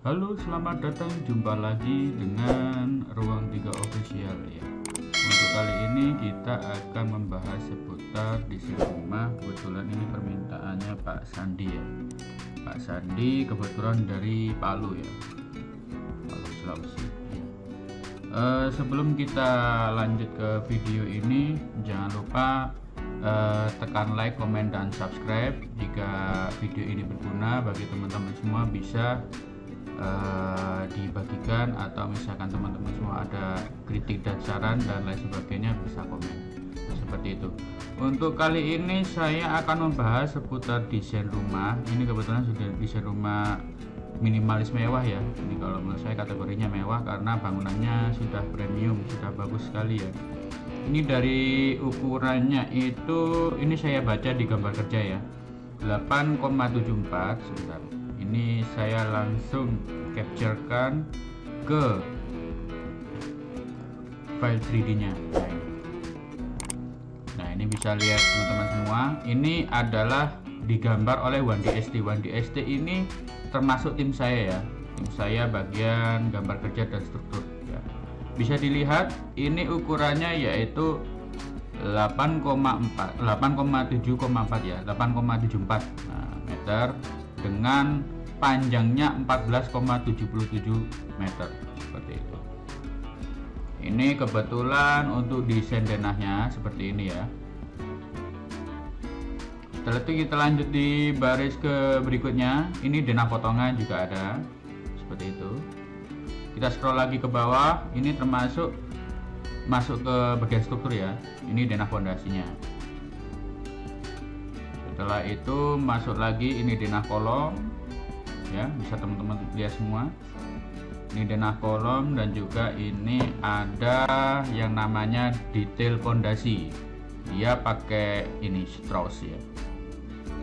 Halo, selamat datang. Jumpa lagi dengan Ruang 3 Official ya. Untuk kali ini kita akan membahas seputar desain rumah. Kebetulan ini permintaannya Pak Sandi ya. Pak Sandi kebetulan dari Palu ya, Palu Sulawesi ya. Sebelum kita lanjut ke video ini, jangan lupa tekan like, komen, dan subscribe. Jika video ini berguna bagi teman-teman semua, bisa dibagikan, atau misalkan teman-teman semua ada kritik dan saran dan lain sebagainya, bisa komen seperti itu. Untuk kali ini saya akan membahas seputar desain rumah. Ini kebetulan sudah desain rumah minimalis mewah ya. Ini kalau menurut saya kategorinya mewah karena bangunannya sudah premium, sudah bagus sekali ya. Ini dari ukurannya itu, ini saya baca di gambar kerja ya, 8,74. Sebentar, ini saya langsung capturekan ke file 3D nya. Nah ini bisa lihat teman-teman semua, ini adalah digambar oleh 1DST. 1DST ini termasuk tim saya ya, tim saya bagian gambar kerja dan struktur ya. Bisa dilihat ini ukurannya yaitu 8,74 ya, 8,74 meter dengan panjangnya 14,77 meter seperti itu. Ini kebetulan untuk desain denahnya seperti ini ya. Setelah itu kita lanjut di baris ke berikutnya. Ini denah potongan juga ada seperti itu. Kita scroll lagi ke bawah, ini termasuk masuk ke bagian struktur ya. Ini denah fondasinya. Setelah itu masuk lagi, ini denah kolom ya, bisa teman-teman lihat semua. Ini denah kolom, dan juga ini ada yang namanya detail fondasi. Dia pakai ini Strauss ya,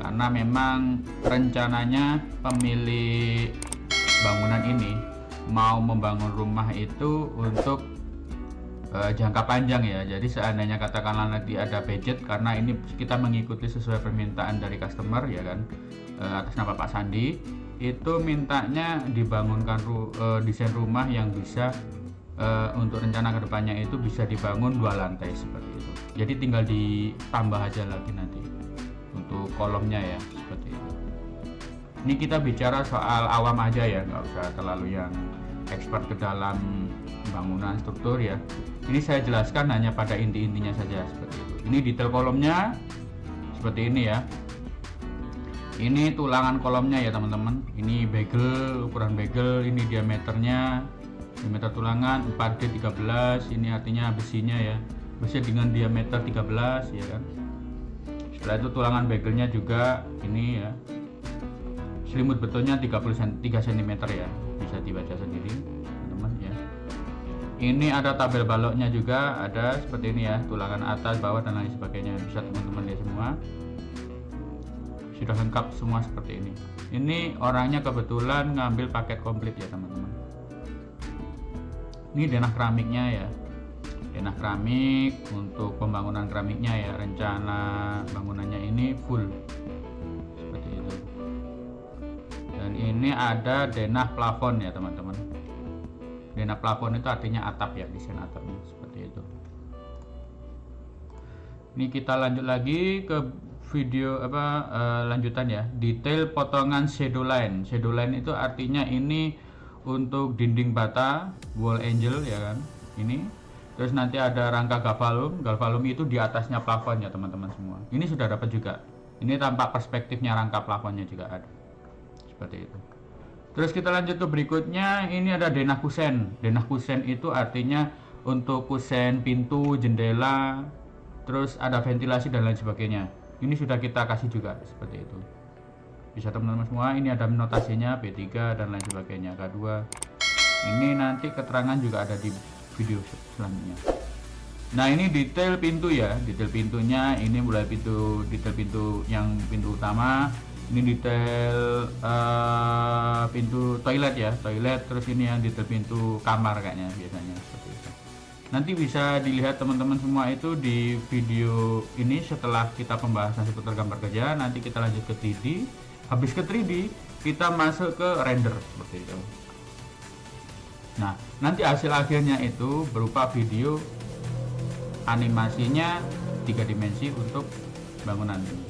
karena memang rencananya pemilik bangunan ini mau membangun rumah itu untuk jangka panjang ya. Jadi seandainya katakanlah nanti ada budget, karena ini kita mengikuti sesuai permintaan dari customer ya kan, atas nama Pak Sandi, itu mintanya dibangunkan desain rumah yang bisa untuk rencana kedepannya itu bisa dibangun 2 lantai seperti itu. Jadi tinggal ditambah aja lagi nanti untuk kolomnya ya, seperti itu. Ini kita bicara soal awam aja ya, nggak usah terlalu yang expert ke dalam bangunan struktur ya. Ini saya jelaskan hanya pada inti-intinya saja seperti itu. Ini detail kolomnya seperti ini ya. Ini tulangan kolomnya ya teman-teman. Ini bagel, ukuran bagel, ini diameternya, diameter tulangan 4D13. Ini artinya besinya ya, besi dengan diameter 13 ya kan. Setelah itu tulangan bagelnya juga ini ya, selimut betulnya 3 cm ya, bisa dibaca sendiri teman-teman ya. Ini ada tabel baloknya juga, ada seperti ini ya, tulangan atas, bawah, dan lain sebagainya. Bisa teman-teman lihat semua, sudah lengkap semua seperti ini. Ini orangnya kebetulan ngambil paket komplit ya teman-teman. Ini denah keramiknya ya, denah keramik untuk pembangunan keramiknya ya. Rencana bangunannya ini full seperti itu. Dan ini ada denah plafon ya teman-teman. Denah plafon itu artinya atap ya, desain atapnya seperti itu. Ini kita lanjut lagi ke video lanjutan ya, detail potongan shadow line. Shadow line itu artinya ini untuk dinding bata, wall angle ya kan. Ini terus nanti ada rangka galvalum. Galvalum itu di atasnya plafon ya teman-teman semua. Ini sudah dapat juga. Ini tampak perspektifnya rangka plafonnya juga ada seperti itu. Terus kita lanjut ke berikutnya. Ini ada denah kusen. Denah kusen itu artinya untuk kusen pintu, jendela, terus ada ventilasi dan lain sebagainya. Ini sudah kita kasih juga seperti itu. Bisa teman-teman semua. Ini ada notasinya B3 dan lain sebagainya, K2. Ini nanti keterangan juga ada di video selanjutnya. Nah ini detail pintu ya, detail pintunya ini mulai detail pintu yang pintu utama. Ini detail pintu toilet ya, toilet. Terus ini yang detail pintu kamar kayaknya biasanya seperti itu. Nanti bisa dilihat teman-teman semua itu di video ini setelah kita pembahasan seputar gambar kerja. Nanti kita lanjut ke 3D. Habis ke 3D kita masuk ke render seperti itu. Nah, nanti hasil akhirnya itu berupa video animasinya 3 dimensi untuk bangunan ini.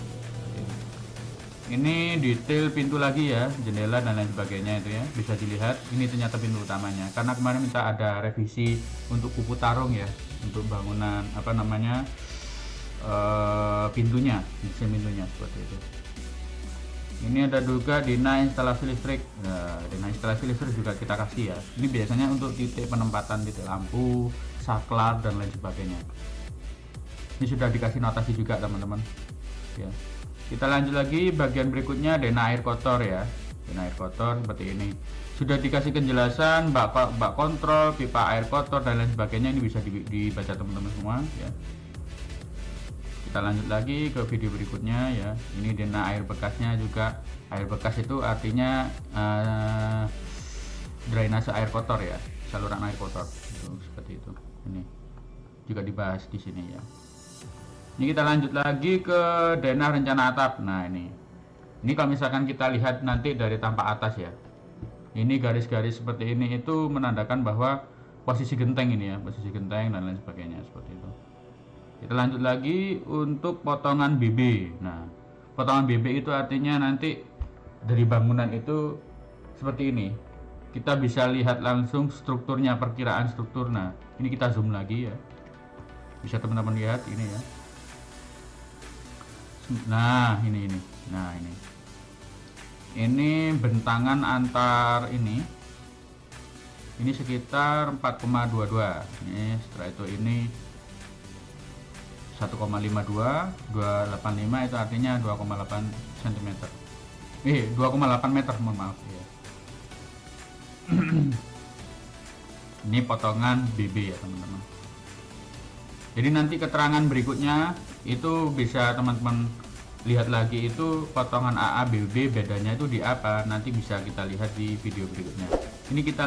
Ini detail pintu lagi ya, jendela dan lain sebagainya itu ya, bisa dilihat. Ini ternyata pintu utamanya. Karena kemarin minta ada revisi untuk kupu tarung ya, untuk bangunan apa namanya pintunya, desain pintunya seperti itu. Ini ada juga dina instalasi listrik. Nah, dina instalasi listrik juga kita kasih ya. Ini biasanya untuk titik penempatan titik lampu, saklar dan lain sebagainya. Ini sudah dikasih notasi juga teman-teman. Ya. Kita lanjut lagi bagian berikutnya, dena air kotor ya. Dena air kotor seperti ini. Sudah dikasih penjelasan bak kontrol, pipa air kotor dan lain sebagainya. Ini bisa dibaca teman-teman semua ya. Kita lanjut lagi ke video berikutnya ya. Ini dena air bekasnya juga. Air bekas itu artinya drainase air kotor ya, saluran air kotor. Itu, seperti itu. Ini juga dibahas di sini ya. Ini kita lanjut lagi ke denah rencana atap. Nah ini kalau misalkan kita lihat nanti dari tampak atas ya, ini garis-garis seperti ini itu menandakan bahwa posisi genteng ini ya, posisi genteng dan lain sebagainya seperti itu. Kita lanjut lagi untuk potongan BB. Nah, potongan BB itu artinya nanti dari bangunan itu seperti ini. Kita bisa lihat langsung strukturnya, perkiraan struktur. Nah, ini kita zoom lagi ya. Bisa teman-teman lihat ini ya. Nah, ini. Nah, ini. Ini bentangan antar ini. Ini sekitar 4,22. Ini setelah itu ini 1,52, 285 itu artinya 2,8 cm. 2,8 meter, mohon maaf ya. Ini potongan BB ya, teman-teman. Jadi nanti keterangan berikutnya itu bisa teman-teman lihat lagi, itu potongan AA BB bedanya itu di apa, nanti bisa kita lihat di video berikutnya. Ini kita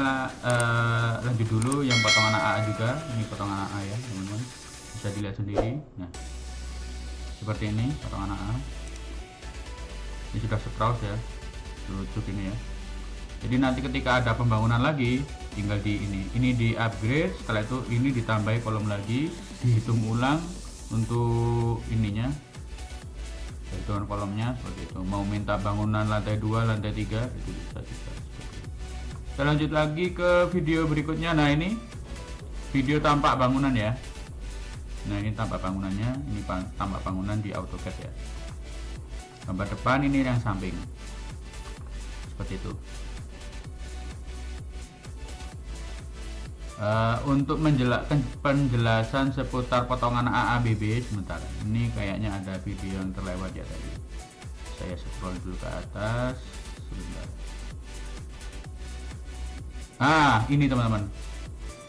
lanjut dulu yang potongan AA juga. Ini potongan AA ya teman-teman, bisa dilihat sendiri. Nah seperti ini potongan AA. Ini sudah sprout ya, lucu ini ya. Jadi nanti ketika ada pembangunan lagi tinggal di ini di upgrade, setelah itu ini ditambahi kolom lagi, dihitung ulang untuk ininya, hitungan kolomnya seperti itu. Mau minta bangunan lantai 2, lantai 3 itu bisa juga. Kita lanjut lagi ke video berikutnya. Nah ini video tampak bangunan ya. Nah ini tampak bangunannya, ini tampak bangunan di AutoCAD ya. Gambar depan, ini yang samping seperti itu. Untuk menjelaskan penjelasan seputar potongan AABB sebentar, ini kayaknya ada video yang terlewat ya tadi. Saya scroll dulu ke atas sebentar. Ini teman-teman.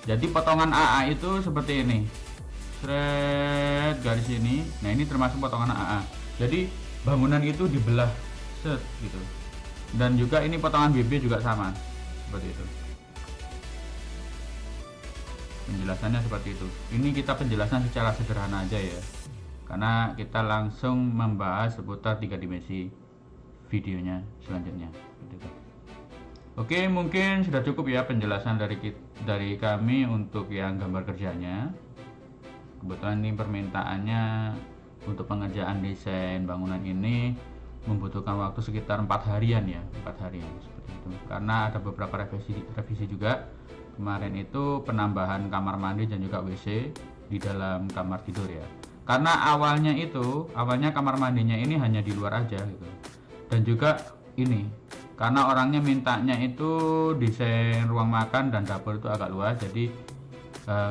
Jadi potongan AA itu seperti ini. Thread garis ini. Nah, ini termasuk potongan AA. Jadi bangunan itu dibelah set gitu. Dan juga ini potongan BB juga sama. Seperti itu. Penjelasannya seperti itu. Ini kita penjelasan secara sederhana aja ya, karena kita langsung membahas seputar 3 dimensi videonya selanjutnya gitu. Oke, mungkin sudah cukup ya penjelasan dari kami untuk yang gambar kerjanya. Kebetulan ini permintaannya untuk pengerjaan desain bangunan ini membutuhkan waktu sekitar 4 harian ya, 4 harian seperti itu, karena ada beberapa revisi juga. Kemarin itu penambahan kamar mandi dan juga WC di dalam kamar tidur ya, karena awalnya kamar mandinya ini hanya di luar aja gitu. Dan juga ini karena orangnya mintanya itu desain ruang makan dan dapur itu agak luas, jadi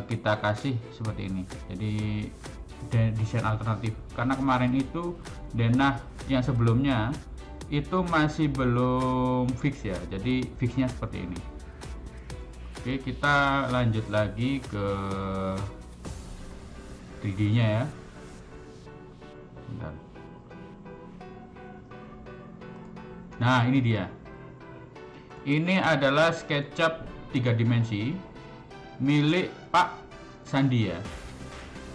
kita kasih seperti ini. Jadi desain alternatif, karena kemarin itu denah yang sebelumnya itu masih belum fix ya, jadi fixnya seperti ini. Oke, kita lanjut lagi ke 3D nya ya. Bentar. Nah ini dia, ini adalah SketchUp 3 dimensi milik Pak Sandi ya.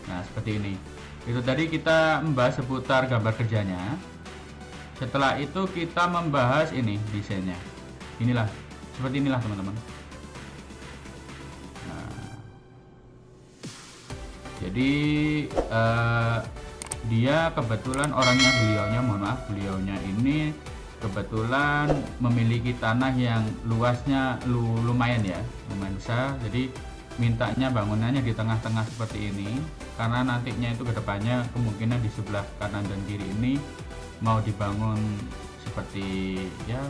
Nah seperti ini. Itu tadi kita membahas seputar gambar kerjanya. Setelah itu kita membahas ini desainnya. Inilah, seperti inilah teman-teman. Jadi dia kebetulan beliaunya ini kebetulan memiliki tanah yang luasnya lumayan besar. Jadi mintanya bangunannya di tengah-tengah seperti ini, karena nantinya itu kedepannya kemungkinan di sebelah kanan dan kiri ini mau dibangun seperti ya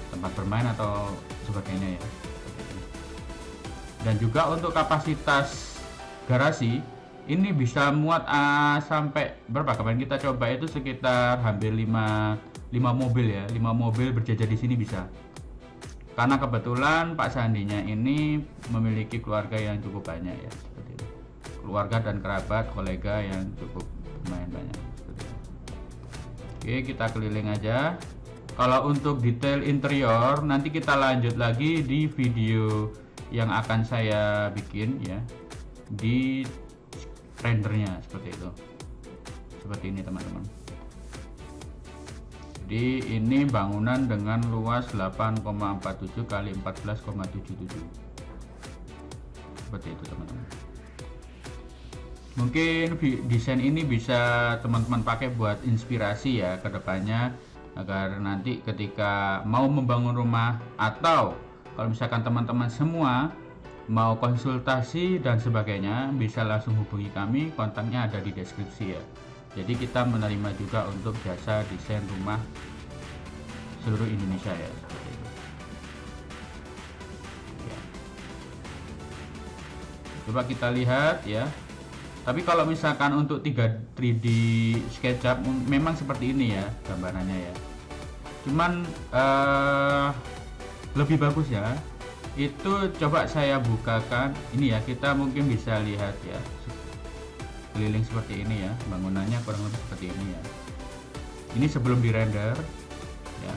tempat bermain atau sebagainya ya. Dan juga untuk kapasitas garasi ini bisa muat sampai berapa? Kemarin kita coba itu sekitar hampir 5 mobil ya, 5 mobil berjajar di sini bisa. Karena kebetulan Pak Sandinya ini memiliki keluarga yang cukup banyak ya, seperti itu. Keluarga dan kerabat, kolega yang cukup lumayan banyak. Seperti itu. Oke, kita keliling aja. Kalau untuk detail interior nanti kita lanjut lagi di video yang akan saya bikin ya, di rendernya seperti itu. Seperti ini teman-teman. Jadi ini bangunan dengan luas 8,47 kali 14,77. Seperti itu teman-teman. Mungkin desain ini bisa teman-teman pakai buat inspirasi ya ke depannya, agar nanti ketika mau membangun rumah atau kalau misalkan teman-teman semua mau konsultasi dan sebagainya, bisa langsung hubungi kami, kontaknya ada di deskripsi ya. Jadi kita menerima juga untuk jasa desain rumah seluruh Indonesia ya, seperti itu. Ya. Coba kita lihat ya. Tapi kalau misalkan untuk 3D SketchUp memang seperti ini ya gambarannya ya. Cuman lebih bagus ya. Itu coba saya bukakan ini ya, kita mungkin bisa lihat ya. Keliling seperti ini ya, bangunannya kurang lebih seperti ini ya. Ini sebelum dirender ya.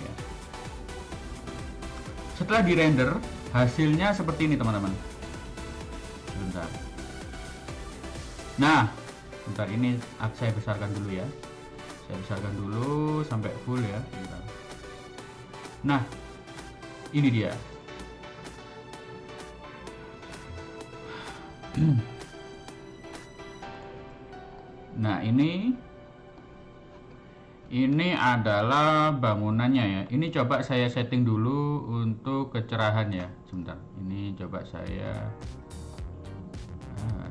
Ya. Setelah dirender hasilnya seperti ini teman-teman. Sebentar. Nah, bentar, ini saya besarkan dulu ya. Saya besarkan dulu sampai full ya. Bentar. Nah, ini dia. Nah, ini adalah bangunannya ya. Ini coba saya setting dulu untuk kecerahan ya. Sebentar. Ini coba saya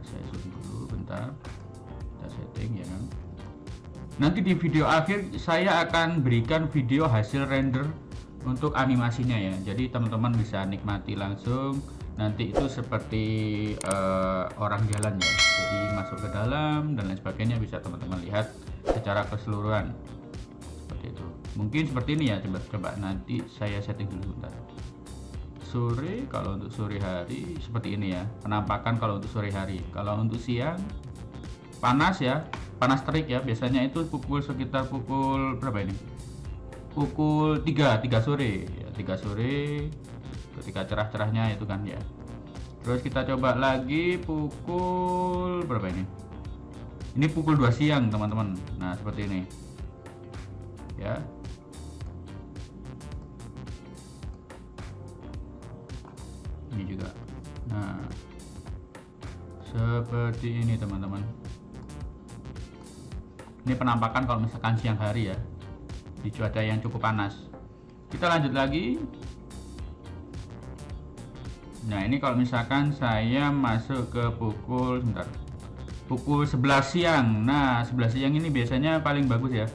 zoom dulu bentar. Kita setting ya kan. Nanti di video akhir saya akan berikan video hasil render untuk animasinya ya. Jadi teman-teman bisa nikmati langsung. Nanti itu seperti orang jalan ya, jadi masuk ke dalam dan lain sebagainya, bisa teman-teman lihat secara keseluruhan seperti itu. Mungkin seperti ini ya, coba nanti saya setting dulu bentar. Sore, kalau untuk sore hari seperti ini ya penampakan kalau untuk sore hari. Kalau untuk siang panas ya, panas terik ya, biasanya itu sekitar pukul berapa ini, pukul 3 sore ya, 3 sore ketika cerah-cerahnya itu kan ya. Terus kita coba lagi pukul berapa ini? Ini pukul 2 siang teman-teman. Nah, seperti ini ya. Ini juga. Nah, seperti ini teman-teman. Ini penampakan kalau misalkan siang hari ya, di cuaca yang cukup panas. Kita lanjut lagi. Nah, ini kalau misalkan saya masuk ke pukul 11 siang. Nah, 11 siang ini biasanya paling bagus ya.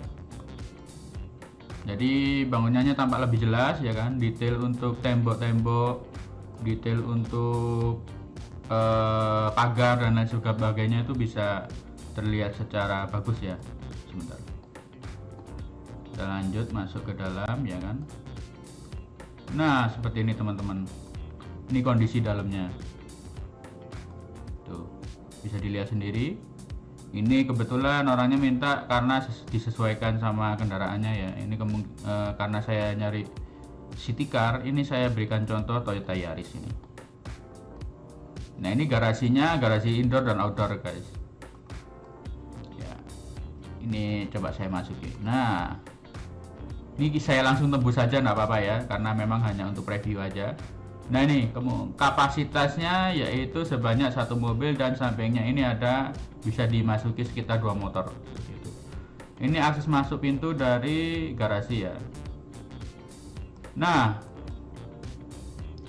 Jadi bangunannya tampak lebih jelas ya kan, detail untuk tembok-tembok, detail untuk pagar dan lain sebagainya itu bisa terlihat secara bagus ya. Sebentar. Kita lanjut masuk ke dalam ya kan. Nah, seperti ini teman-teman. Ini kondisi dalamnya. Tuh, bisa dilihat sendiri. Ini kebetulan orangnya minta karena disesuaikan sama kendaraannya ya. Ini karena saya nyari city car, ini saya berikan contoh Toyota Yaris ini. Nah, ini garasinya, garasi indoor dan outdoor guys. Ya. Ini coba saya masukin. Nah, ini saya langsung tembus saja nggak apa-apa ya, karena memang hanya untuk preview aja. Nah ini kapasitasnya yaitu sebanyak satu mobil dan sampingnya ini ada bisa dimasuki sekitar 2 motor. Ini akses masuk pintu dari garasi ya. Nah,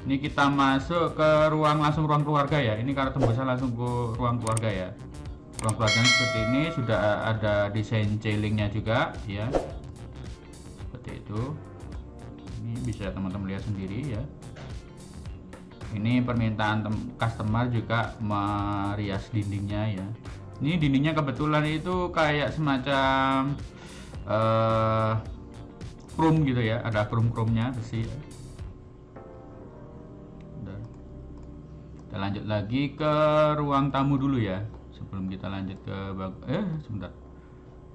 ini kita masuk ke langsung ruang keluarga ya. Ini karena tembusan langsung ke ruang keluarga ya. Ruang keluarga seperti ini, sudah ada desain ceilingnya juga ya. Seperti itu. Ini bisa teman-teman lihat sendiri ya. Ini permintaan customer juga merias dindingnya ya. Ini dindingnya kebetulan itu kayak semacam chrome gitu ya, ada chrome-nya besi ya. Kita lanjut lagi ke ruang tamu dulu ya, sebelum kita lanjut ke sebentar.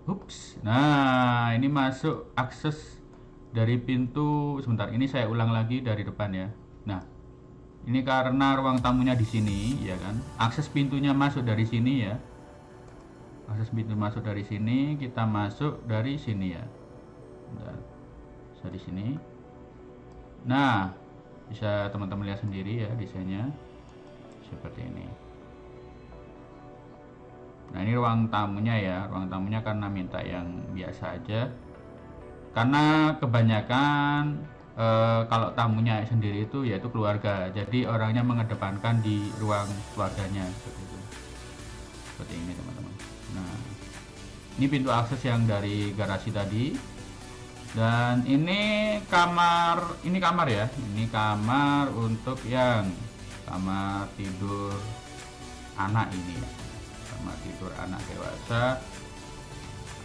Ups. Nah, ini masuk akses dari pintu. Sebentar, ini saya ulang lagi dari depan ya. Nah, ini karena ruang tamunya di sini ya kan, akses pintunya masuk dari sini ya. Akses pintu masuk dari sini, kita masuk dari sini ya. Bentar. Bisa di sini. Nah, bisa teman-teman lihat sendiri ya desainnya seperti ini. Nah, ini ruang tamunya ya. Ruang tamunya karena minta yang biasa aja. Karena kebanyakan kalau tamunya sendiri itu yaitu keluarga, jadi orangnya mengedepankan di ruang keluarganya seperti itu. Seperti ini teman-teman. Nah, ini pintu akses yang dari garasi tadi. Dan ini kamar ya. Ini kamar untuk yang kamar tidur anak ini ya. Kamar tidur anak dewasa,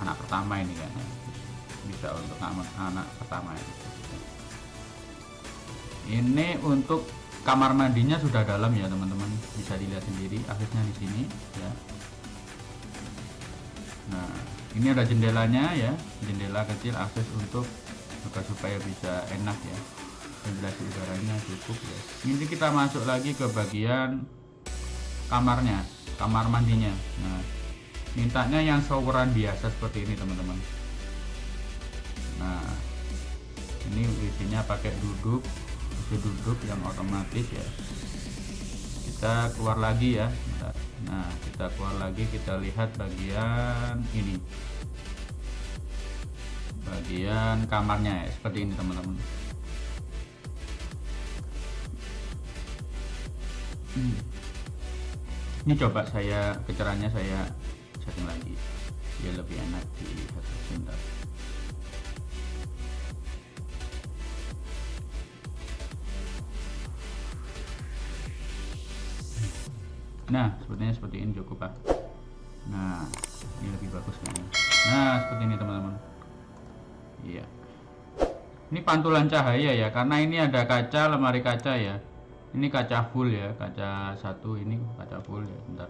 anak pertama ini kan. Bisa untuk anak pertama ini. Ini untuk kamar mandinya sudah dalam ya teman-teman, bisa dilihat sendiri aksesnya di sini ya. Nah, ini ada jendelanya ya, jendela kecil akses untuk agar supaya bisa enak ya, ventilasi udaranya cukup ya. Ini kita masuk lagi ke bagian kamarnya, kamar mandinya. Nah, mintanya yang showeran biasa seperti ini teman-teman. Nah, ini WC-nya pakai duduk yang otomatis ya. Kita keluar lagi ya. Nah, kita keluar lagi, kita lihat bagian ini, bagian kamarnya ya, seperti ini teman-teman. Ini coba saya kecerahannya saya setting lagi biar lebih enak dilihat sebentar. Nah, sepertinya seperti ini cukup Pak. Nah, ini lebih bagus kayaknya. Nah, seperti ini teman-teman. Iya. Ini pantulan cahaya ya, karena ini ada kaca, lemari kaca ya. Ini kaca full ya, kaca satu ini kaca full ya. Bentar.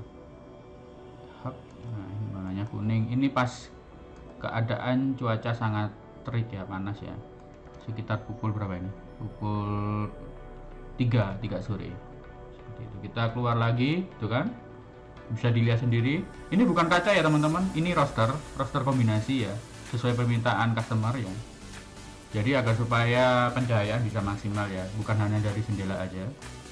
Nah, ini warnanya kuning. Ini pas keadaan cuaca sangat terik ya, panas ya. Sekitar pukul berapa ini? Pukul 3 sore. Itu kita keluar lagi tuh kan, bisa dilihat sendiri. Ini bukan kaca ya teman-teman, ini roster kombinasi ya, sesuai permintaan customer ya. Jadi agar supaya pencahayaan bisa maksimal ya, bukan hanya dari jendela aja,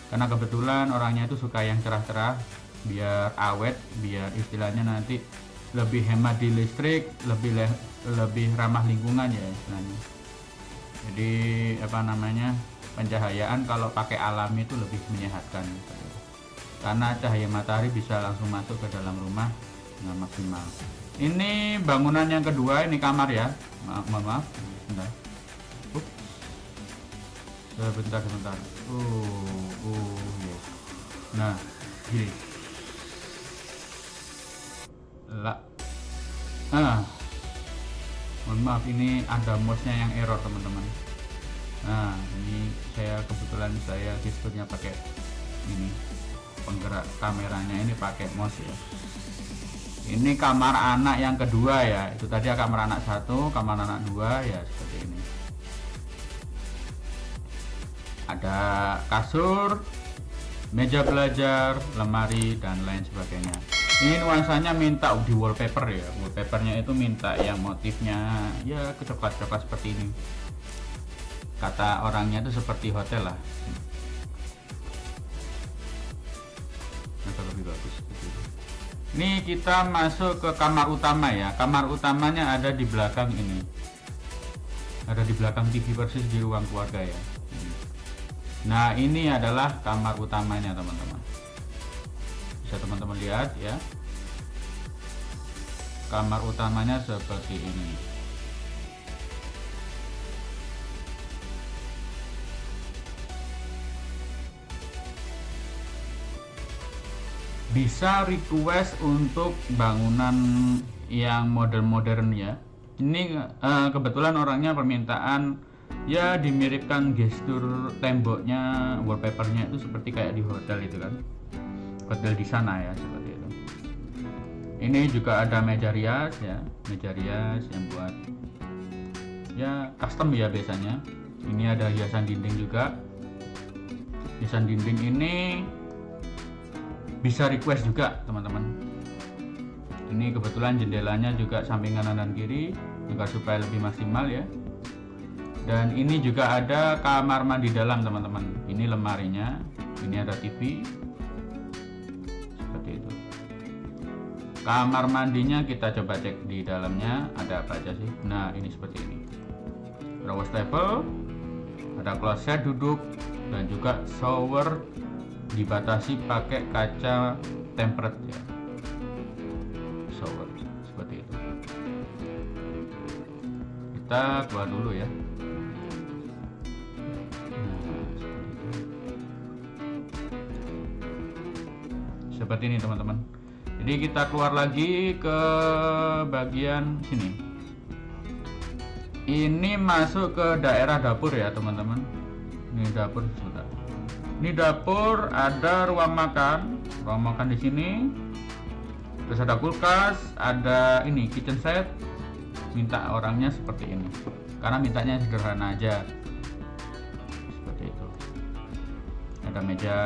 karena kebetulan orangnya itu suka yang cerah-cerah biar awet, biar istilahnya nanti lebih hemat di listrik, lebih ramah lingkungan ya istilahnya. Jadi apa namanya, pencahayaan kalau pakai alami itu lebih menyehatkan karena cahaya matahari bisa langsung masuk ke dalam rumah dengan maksimal. Ini bangunan yang kedua, ini kamar ya. Maaf sebentar. Sebentar. Yes. Nah, gini. Mohon maaf, ini ada mouse-nya yang error teman-teman. Nah, ini kebetulan saya gesturnya pakai ini, penggerak kameranya ini pakai mouse ya. Ini kamar anak yang kedua ya. Itu tadi kamar anak 1, kamar anak 2 ya, seperti ini. Ada kasur, meja belajar, lemari dan lain sebagainya. Ini nuansanya minta di wallpaper ya. Wallpapernya itu minta yang motifnya ya coklat-coklat seperti ini. Kata orangnya itu seperti hotel lah. Ini kita masuk ke kamar utama ya. Kamar utamanya ada di belakang ini. Ada di belakang TV persis di ruang keluarga ya. Nah, ini adalah kamar utamanya teman-teman. Bisa teman-teman lihat ya. Kamar utamanya seperti ini. Bisa request untuk bangunan yang modern ya. Ini kebetulan orangnya permintaan ya dimiripkan gestur temboknya, wallpapernya itu seperti kayak di hotel itu kan, hotel di sana ya, seperti itu. Ini juga ada meja rias ya, meja rias yang buat ya custom ya biasanya. Ini ada hiasan dinding juga. Hiasan dinding ini bisa request juga teman-teman. Ini kebetulan jendelanya juga samping kanan dan kiri agar supaya lebih maksimal ya. Dan ini juga ada kamar mandi dalam teman-teman. Ini lemarinya, ini ada TV seperti itu. Kamar mandinya kita coba cek di dalamnya ada apa aja sih. Nah, ini seperti ini. Ada wastafel, ada kloset duduk, dan juga shower dibatasi pakai kaca tempered ya. Shower seperti itu. Kita keluar dulu ya. Seperti ini teman-teman. Jadi kita keluar lagi ke bagian sini. Ini masuk ke daerah dapur ya teman-teman. Ini dapur sudah. Ini dapur, ada ruang makan di sini. Terus ada kulkas, ada ini kitchen set. Minta orangnya seperti ini. Karena mintanya sederhana aja. Seperti itu. Ada meja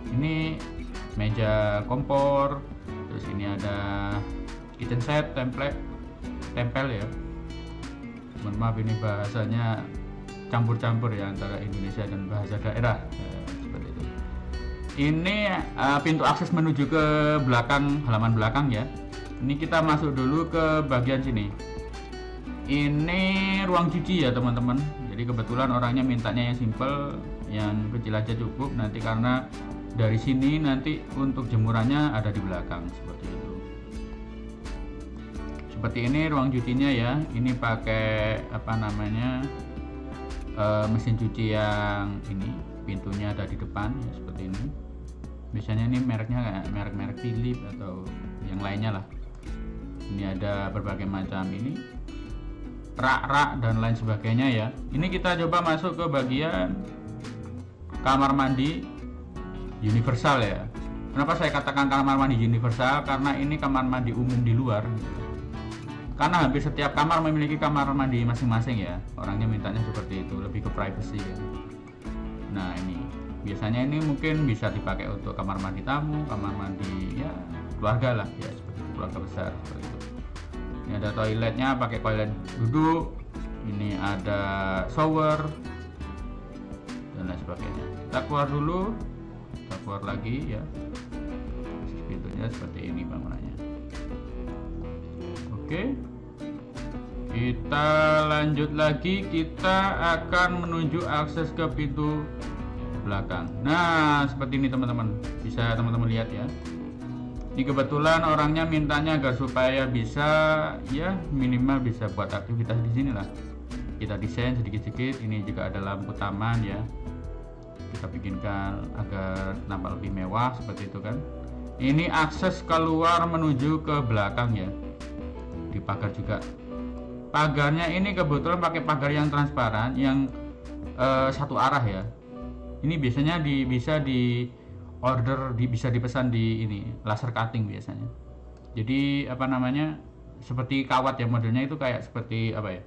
ini, meja kompor. Terus ini ada kitchen set tempel ya. Mohon maaf ini bahasanya campur-campur ya antara Indonesia dan bahasa daerah. Seperti itu. Ini pintu akses menuju ke belakang, halaman belakang ya. Ini kita masuk dulu ke bagian sini. Ini ruang cuci ya teman-teman. Jadi kebetulan orangnya mintanya yang simple, yang kecil aja cukup. Nanti karena dari sini nanti untuk jemurannya ada di belakang seperti itu. Seperti ini ruang cucinya ya. Ini pakai apa namanya mesin cuci yang ini, pintunya ada di depan ya, seperti ini. Biasanya ini mereknya kayak merek-merek Philips atau yang lainnya lah. Ini ada berbagai macam ini, rak-rak dan lain sebagainya ya. Ini kita coba masuk ke bagian kamar mandi universal ya. Kenapa saya katakan kamar mandi universal? Karena ini kamar mandi umum di luar. Karena hampir setiap kamar memiliki kamar mandi masing-masing ya. Orangnya mintanya seperti itu, lebih ke privacy ya. Nah, ini biasanya ini mungkin bisa dipakai untuk kamar mandi tamu, kamar mandi ya keluarga lah ya, seperti keluarga besar seperti itu. Ini ada toiletnya, pakai toilet duduk. Ini ada shower dan lain sebagainya. Kita keluar dulu, kita keluar lagi ya. Pintunya seperti ini bangunannya. Oke, kita lanjut lagi. Kita akan menuju akses ke pintu belakang. Nah, seperti ini teman-teman. Bisa teman-teman lihat ya. Ini kebetulan orangnya mintanya agar supaya bisa ya minimal bisa buat aktivitas di sini lah. Kita desain sedikit-sedikit. Ini juga ada lampu taman ya. Kita bikinkan agar nampak lebih mewah seperti itu kan. Ini akses keluar menuju ke belakang ya. Di pagar juga. Pagarnya ini kebetulan pakai pagar yang transparan, yang satu arah ya. Ini biasanya bisa di order, bisa dipesan di ini laser cutting biasanya. Jadi apa namanya, seperti kawat ya, modelnya itu kayak seperti apa ya,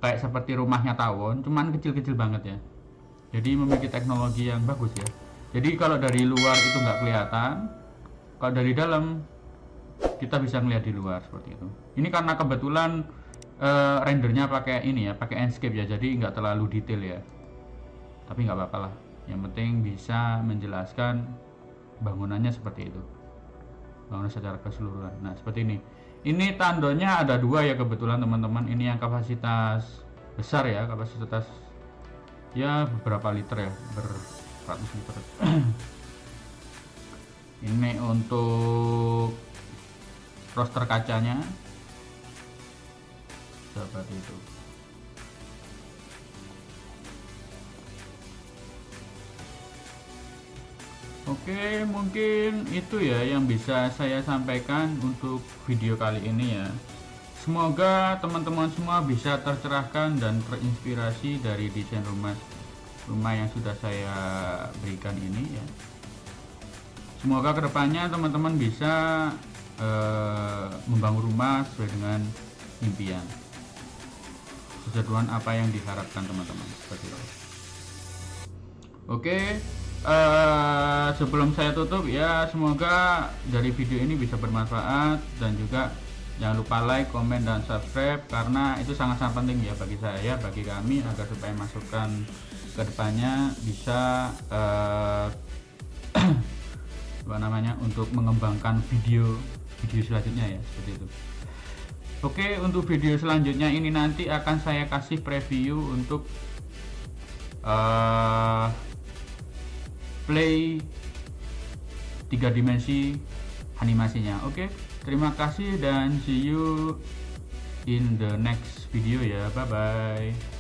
kayak seperti rumahnya tawon, cuman kecil-kecil banget ya. Jadi memiliki teknologi yang bagus ya. Jadi kalau dari luar itu nggak kelihatan, kalau dari dalam kita bisa melihat di luar seperti itu. Ini karena kebetulan rendernya pakai ini ya, pakai Enscape ya, jadi nggak terlalu detail ya. Tapi nggak apa-apa lah. Yang penting bisa menjelaskan bangunannya seperti itu. bangunan secara keseluruhan. Nah seperti ini tandonya ada 2 ya kebetulan teman-teman. Ini yang kapasitas besar ya, kapasitas ya beberapa liter ya, beratus liter. Ini untuk roster kacanya seperti itu. Oke, mungkin itu ya yang bisa saya sampaikan untuk video kali ini ya. Semoga teman-teman semua bisa tercerahkan dan terinspirasi dari desain rumah yang sudah saya berikan ini ya. Semoga kedepannya teman-teman bisa membangun rumah sesuai dengan impian, sesuai apa yang diharapkan teman-teman, seperti itu. Oke, sebelum saya tutup ya, semoga dari video ini bisa bermanfaat, dan juga jangan lupa like, komen, dan subscribe karena itu sangat-sangat penting ya bagi saya, bagi kami, agar supaya masukan kedepannya bisa untuk mengembangkan video selanjutnya ya, seperti itu. Oke, untuk video selanjutnya ini nanti akan saya kasih preview untuk play 3 dimensi animasinya. Oke, terima kasih dan see you in the next video ya. Bye bye.